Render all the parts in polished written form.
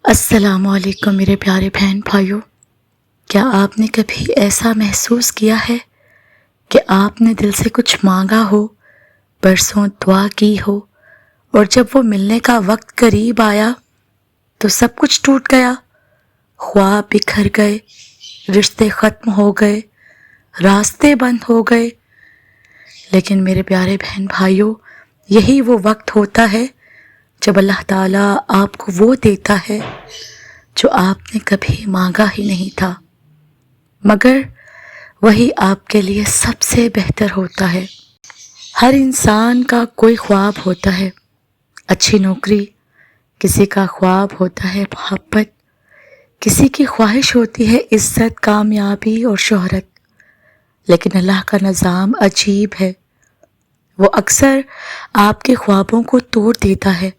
السلام علیکم میرے پیارے بہن بھائیوں، کیا آپ نے کبھی ایسا محسوس کیا ہے کہ آپ نے دل سے کچھ مانگا ہو، برسوں دعا کی ہو، اور جب وہ ملنے کا وقت قریب آیا تو سب کچھ ٹوٹ گیا، خواب بکھر گئے، رشتے ختم ہو گئے، راستے بند ہو گئے؟ لیکن میرے پیارے بہن بھائیوں، یہی وہ وقت ہوتا ہے جب اللہ تعالیٰ آپ کو وہ دیتا ہے جو آپ نے کبھی مانگا ہی نہیں تھا، مگر وہی آپ کے لیے سب سے بہتر ہوتا ہے۔ ہر انسان کا کوئی خواب ہوتا ہے، اچھی نوکری، کسی کا خواب ہوتا ہے محبت، کسی کی خواہش ہوتی ہے عزت، کامیابی اور شہرت۔ لیکن اللہ کا نظام عجیب ہے، وہ اکثر آپ کے خوابوں کو توڑ دیتا ہے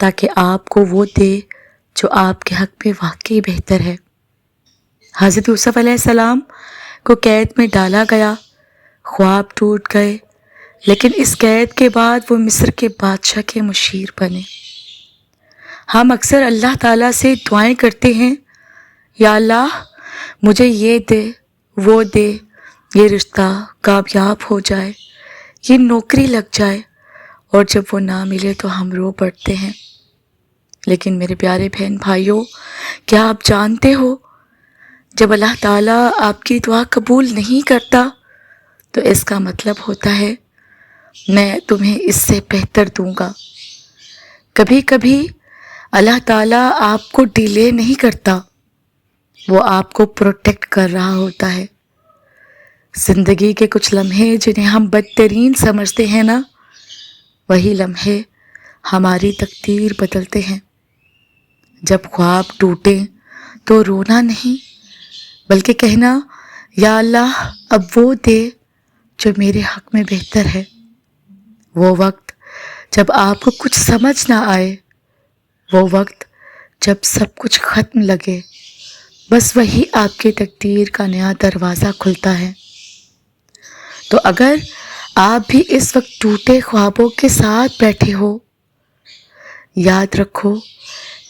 تاکہ آپ کو وہ دے جو آپ کے حق میں واقعی بہتر ہے۔ حضرت یوسف علیہ السلام کو قید میں ڈالا گیا، خواب ٹوٹ گئے، لیکن اس قید کے بعد وہ مصر کے بادشاہ کے مشیر بنے۔ ہم اکثر اللہ تعالیٰ سے دعائیں کرتے ہیں، یا اللہ مجھے یہ دے، وہ دے، یہ رشتہ کامیاب ہو جائے، یہ نوکری لگ جائے، اور جب وہ نہ ملے تو ہم رو پڑتے ہیں۔ لیکن میرے پیارے بہن بھائیوں، کیا آپ جانتے ہو جب اللہ تعالیٰ آپ کی دعا قبول نہیں کرتا تو اس کا مطلب ہوتا ہے میں تمہیں اس سے بہتر دوں گا۔ کبھی کبھی اللہ تعالیٰ آپ کو ڈیلے نہیں کرتا، وہ آپ کو پروٹیکٹ کر رہا ہوتا ہے۔ زندگی کے کچھ لمحے جنہیں ہم بدترین سمجھتے ہیں نا، وہی لمحے ہماری تقدیر بدلتے ہیں۔ جب خواب ٹوٹے تو رونا نہیں، بلکہ کہنا یا اللہ اب وہ دے جو میرے حق میں بہتر ہے۔ وہ وقت جب آپ کو کچھ سمجھ نہ آئے، وہ وقت جب سب کچھ ختم لگے، بس وہی آپ کی تقدیر کا نیا دروازہ کھلتا ہے۔ تو اگر آپ بھی اس وقت ٹوٹے خوابوں کے ساتھ بیٹھے ہو، یاد رکھو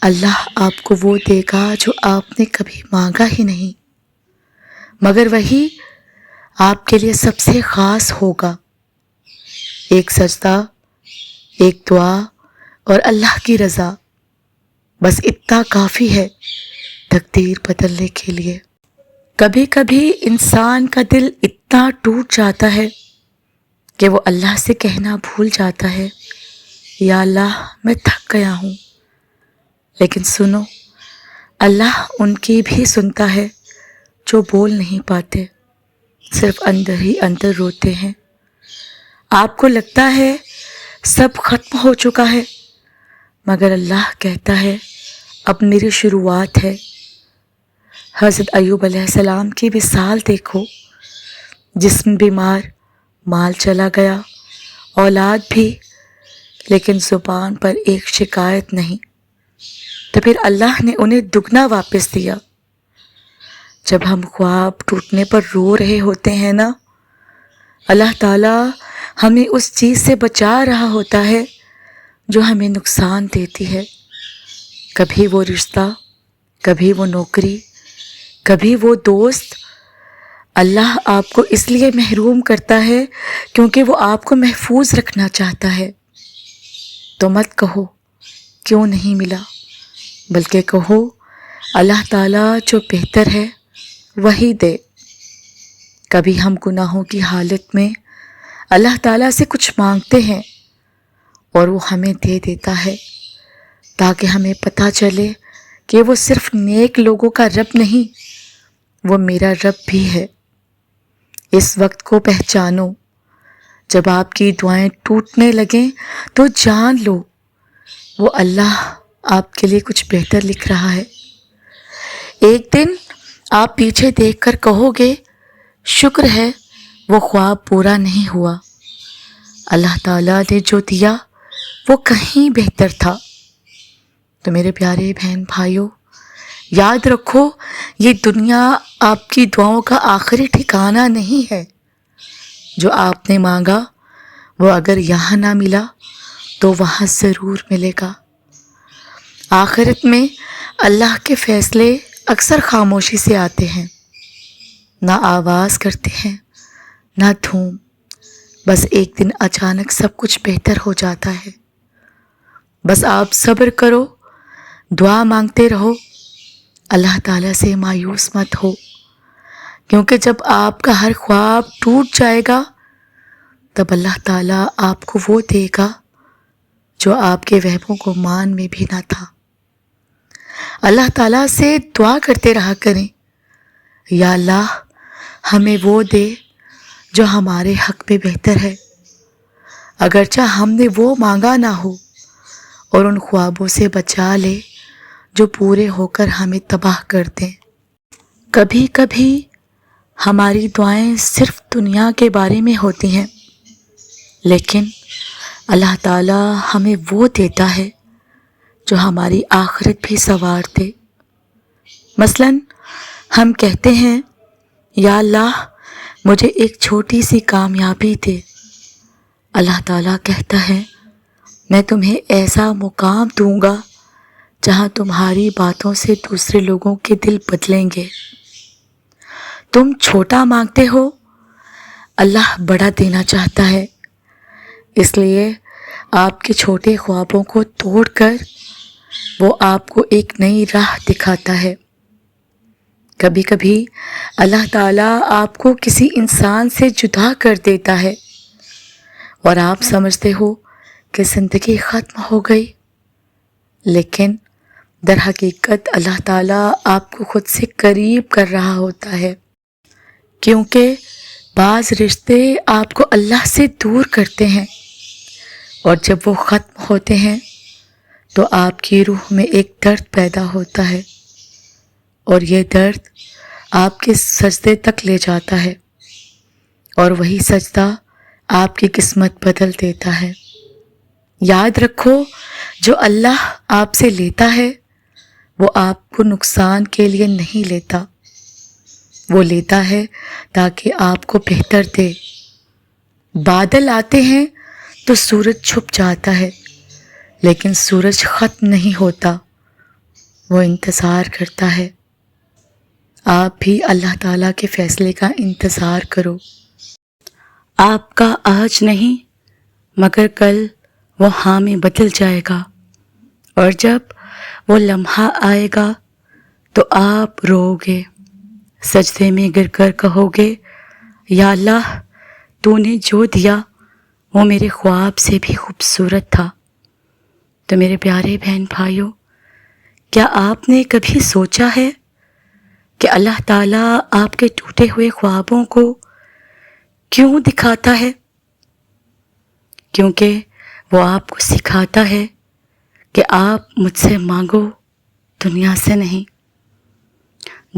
اللہ آپ کو وہ دے گا جو آپ نے کبھی مانگا ہی نہیں، مگر وہی آپ کے لیے سب سے خاص ہوگا۔ ایک سجدہ، ایک دعا اور اللہ کی رضا، بس اتنا کافی ہے تقدیر بدلنے کے لیے۔ کبھی کبھی انسان کا دل اتنا ٹوٹ جاتا ہے کہ وہ اللہ سے کہنا بھول جاتا ہے، یا اللہ میں تھک گیا ہوں۔ لیکن سنو، اللہ ان کی بھی سنتا ہے جو بول نہیں پاتے، صرف اندر ہی اندر روتے ہیں۔ آپ کو لگتا ہے سب ختم ہو چکا ہے، مگر اللہ کہتا ہے اب میری شروعات ہے۔ حضرت ایوب علیہ السلام کی مثال دیکھو، جسم بیمار، مال چلا گیا، اولاد بھی، لیکن زبان پر ایک شکایت نہیں، تو پھر اللہ نے انہیں دگنا واپس دیا۔ جب ہم خواب ٹوٹنے پر رو رہے ہوتے ہیں نا، اللہ تعالیٰ ہمیں اس چیز سے بچا رہا ہوتا ہے جو ہمیں نقصان دیتی ہے۔ کبھی وہ رشتہ، کبھی وہ نوکری، کبھی وہ دوست۔ اللہ آپ کو اس لیے محروم کرتا ہے کیونکہ وہ آپ کو محفوظ رکھنا چاہتا ہے۔ تو مت کہو کیوں نہیں ملا، بلکہ کہو اللہ تعالیٰ جو بہتر ہے وہی دے۔ کبھی ہم گناہوں کی حالت میں اللہ تعالیٰ سے کچھ مانگتے ہیں اور وہ ہمیں دے دیتا ہے، تاکہ ہمیں پتہ چلے کہ وہ صرف نیک لوگوں کا رب نہیں، وہ میرا رب بھی ہے۔ اس وقت کو پہچانو، جب آپ کی دعائیں ٹوٹنے لگیں تو جان لو وہ اللہ آپ کے لیے کچھ بہتر لکھ رہا ہے۔ ایک دن آپ پیچھے دیکھ کر کہو گے شکر ہے وہ خواب پورا نہیں ہوا، اللہ تعالیٰ نے جو دیا وہ کہیں بہتر تھا۔ تو میرے پیارے بہن بھائیوں، یاد رکھو یہ دنیا آپ کی دعاؤں کا آخری ٹھکانہ نہیں ہے۔ جو آپ نے مانگا وہ اگر یہاں نہ ملا تو وہاں ضرور ملے گا۔ آخرت میں اللہ کے فیصلے اکثر خاموشی سے آتے ہیں، نہ آواز کرتے ہیں نہ دھوم، بس ایک دن اچانک سب کچھ بہتر ہو جاتا ہے۔ بس آپ صبر کرو، دعا مانگتے رہو، اللہ تعالیٰ سے مایوس مت ہو، کیونکہ جب آپ کا ہر خواب ٹوٹ جائے گا تب اللہ تعالیٰ آپ کو وہ دے گا جو آپ کے وہموں کو مان میں بھی نہ تھا۔ اللہ تعالیٰ سے دعا کرتے رہا کریں، یا اللہ ہمیں وہ دے جو ہمارے حق میں بہتر ہے، اگرچہ ہم نے وہ مانگا نہ ہو، اور ان خوابوں سے بچا لے جو پورے ہو کر ہمیں تباہ کر دیں۔ کبھی کبھی ہماری دعائیں صرف دنیا کے بارے میں ہوتی ہیں، لیکن اللہ تعالیٰ ہمیں وہ دیتا ہے جو ہماری آخرت بھی سنوار دے۔ مثلاً ہم کہتے ہیں، یا اللہ مجھے ایک چھوٹی سی کامیابی دے، اللہ تعالیٰ کہتا ہے میں تمہیں ایسا مقام دوں گا جہاں تمہاری باتوں سے دوسرے لوگوں کے دل بدلیں گے۔ تم چھوٹا مانگتے ہو، اللہ بڑا دینا چاہتا ہے، اس لیے آپ کے چھوٹے خوابوں کو توڑ کر وہ آپ کو ایک نئی راہ دکھاتا ہے۔ کبھی کبھی اللہ تعالیٰ آپ کو کسی انسان سے جدا کر دیتا ہے اور آپ سمجھتے ہو کہ زندگی ختم ہو گئی، لیکن در حقیقت اللہ تعالیٰ آپ کو خود سے قریب کر رہا ہوتا ہے، کیونکہ بعض رشتے آپ کو اللہ سے دور کرتے ہیں، اور جب وہ ختم ہوتے ہیں تو آپ کی روح میں ایک درد پیدا ہوتا ہے، اور یہ درد آپ کے سجدے تک لے جاتا ہے، اور وہی سجدہ آپ کی قسمت بدل دیتا ہے۔ یاد رکھو، جو اللہ آپ سے لیتا ہے وہ آپ کو نقصان کے لیے نہیں لیتا، وہ لیتا ہے تاکہ آپ کو بہتر دے۔ بادل آتے ہیں تو سورج چھپ جاتا ہے، لیکن سورج ختم نہیں ہوتا، وہ انتظار کرتا ہے۔ آپ بھی اللہ تعالیٰ کے فیصلے کا انتظار کرو۔ آپ کا آج نہیں مگر کل وہ ہاں میں بدل جائے گا، اور جب وہ لمحہ آئے گا تو آپ رو گے، سجدے میں گر کر کہو گے، یا اللہ تو نے جو دیا وہ میرے خواب سے بھی خوبصورت تھا۔ تو میرے پیارے بہن بھائیوں، کیا آپ نے کبھی سوچا ہے کہ اللہ تعالیٰ آپ کے ٹوٹے ہوئے خوابوں کو کیوں دکھاتا ہے؟ کیونکہ وہ آپ کو سکھاتا ہے کہ آپ مجھ سے مانگو، دنیا سے نہیں۔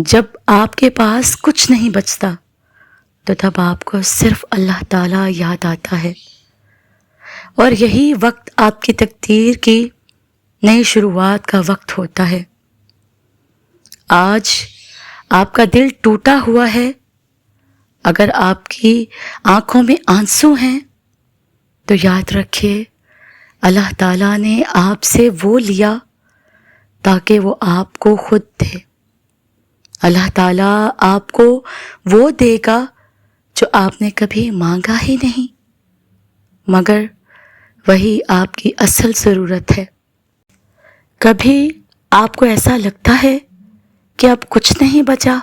جب آپ کے پاس کچھ نہیں بچتا تو تب آپ کو صرف اللہ تعالیٰ یاد آتا ہے، اور یہی وقت آپ کی تقدیر کی نئی شروعات کا وقت ہوتا ہے۔ آج آپ کا دل ٹوٹا ہوا ہے، اگر آپ کی آنکھوں میں آنسو ہیں تو یاد رکھیے اللہ تعالیٰ نے آپ سے وہ لیا تاکہ وہ آپ کو خود دے۔ اللہ تعالیٰ آپ کو وہ دے گا جو آپ نے کبھی مانگا ہی نہیں، مگر وہی آپ کی اصل ضرورت ہے۔ کبھی آپ کو ایسا لگتا ہے کہ اب کچھ نہیں بچا،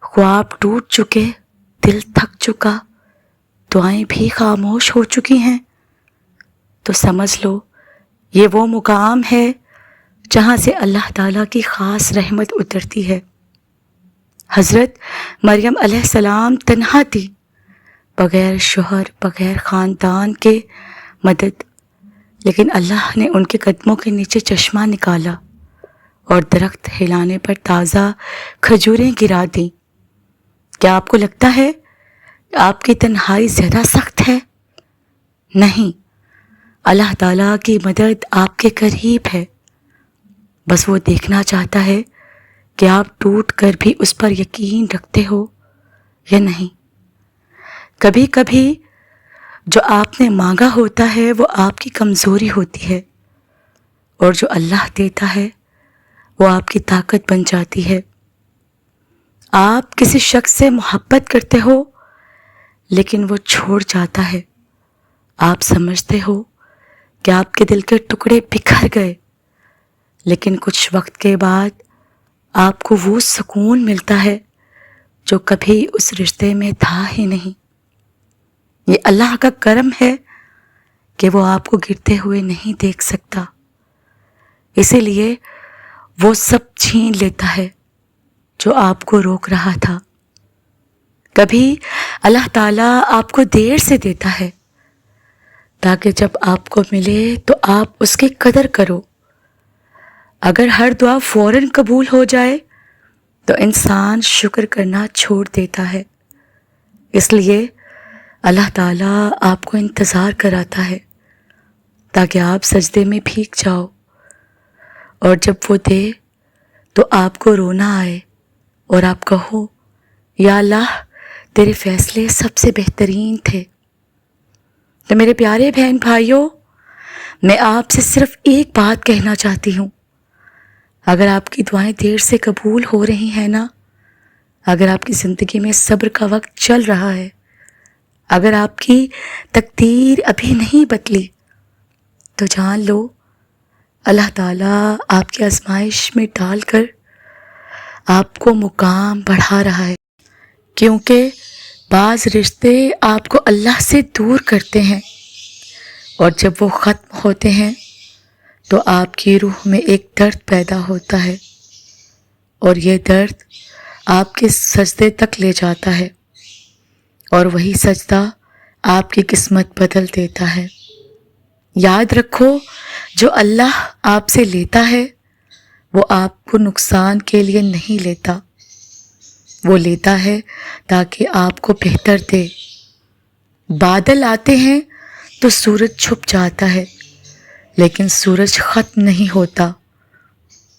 خواب ٹوٹ چکے، دل تھک چکا، دعائیں بھی خاموش ہو چکی ہیں، تو سمجھ لو یہ وہ مقام ہے جہاں سے اللہ تعالیٰ کی خاص رحمت اترتی ہے۔ حضرت مریم علیہ السلام تنہا تھی، بغیر شوہر، بغیر خاندان کے مدد، لیکن اللہ نے ان کے قدموں کے نیچے چشمہ نکالا اور درخت ہلانے پر تازہ کھجوریں گرا دیں۔ کیا آپ کو لگتا ہے آپ کی تنہائی زیادہ سخت ہے؟ نہیں، اللہ تعالیٰ کی مدد آپ کے قریب ہے، بس وہ دیکھنا چاہتا ہے کہ آپ ٹوٹ کر بھی اس پر یقین رکھتے ہو یا نہیں۔ کبھی کبھی جو آپ نے مانگا ہوتا ہے وہ آپ کی کمزوری ہوتی ہے، اور جو اللہ دیتا ہے وہ آپ کی طاقت بن جاتی ہے۔ آپ کسی شخص سے محبت کرتے ہو لیکن وہ چھوڑ جاتا ہے، آپ سمجھتے ہو کہ آپ کے دل کے ٹکڑے بکھر گئے، لیکن کچھ وقت کے بعد آپ کو وہ سکون ملتا ہے جو کبھی اس رشتے میں تھا ہی نہیں۔ یہ اللہ کا کرم ہے کہ وہ آپ کو گرتے ہوئے نہیں دیکھ سکتا، اسی لیے وہ سب چھین لیتا ہے جو آپ کو روک رہا تھا۔ کبھی اللہ تعالیٰ آپ کو دیر سے دیتا ہے تاکہ جب آپ کو ملے تو آپ اس کی قدر کرو۔ اگر ہر دعا فوراً قبول ہو جائے تو انسان شکر کرنا چھوڑ دیتا ہے، اس لیے اللہ تعالیٰ آپ کو انتظار کراتا ہے تاکہ آپ سجدے میں بھیگ جاؤ، اور جب وہ دے تو آپ کو رونا آئے اور آپ کہو یا اللہ تیرے فیصلے سب سے بہترین تھے۔ تو میرے پیارے بہن بھائیوں، میں آپ سے صرف ایک بات کہنا چاہتی ہوں، اگر آپ کی دعائیں دیر سے قبول ہو رہی ہیں نا، اگر آپ کی زندگی میں صبر کا وقت چل رہا ہے، اگر آپ کی تقدیر ابھی نہیں بدلی، تو جان لو اللہ تعالیٰ آپ کی آزمائش میں ڈال کر آپ کو مقام بڑھا رہا ہے، کیونکہ بعض رشتے آپ کو اللہ سے دور کرتے ہیں، اور جب وہ ختم ہوتے ہیں تو آپ کی روح میں ایک درد پیدا ہوتا ہے، اور یہ درد آپ کے سجدے تک لے جاتا ہے، اور وہی سجدہ آپ کی قسمت بدل دیتا ہے۔ یاد رکھو، جو اللہ آپ سے لیتا ہے وہ آپ کو نقصان کے لیے نہیں لیتا، وہ لیتا ہے تاکہ آپ کو بہتر دے۔ بادل آتے ہیں تو سورج چھپ جاتا ہے، لیکن سورج ختم نہیں ہوتا،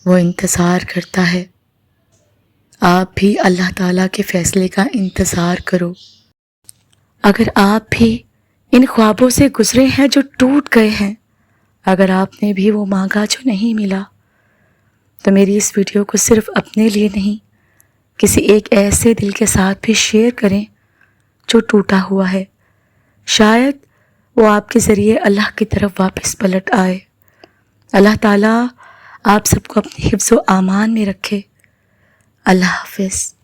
وہ انتظار کرتا ہے۔ آپ بھی اللہ تعالیٰ کے فیصلے کا انتظار کرو۔ اگر آپ بھی ان خوابوں سے گزرے ہیں جو ٹوٹ گئے ہیں، اگر آپ نے بھی وہ مانگا جو نہیں ملا، تو میری اس ویڈیو کو صرف اپنے لیے نہیں، کسی ایک ایسے دل کے ساتھ بھی شیئر کریں جو ٹوٹا ہوا ہے، شاید وہ آپ کے ذریعے اللہ کی طرف واپس پلٹ آئے۔ اللہ تعالیٰ آپ سب کو اپنے حفظ و امان میں رکھے۔ اللہ حافظ۔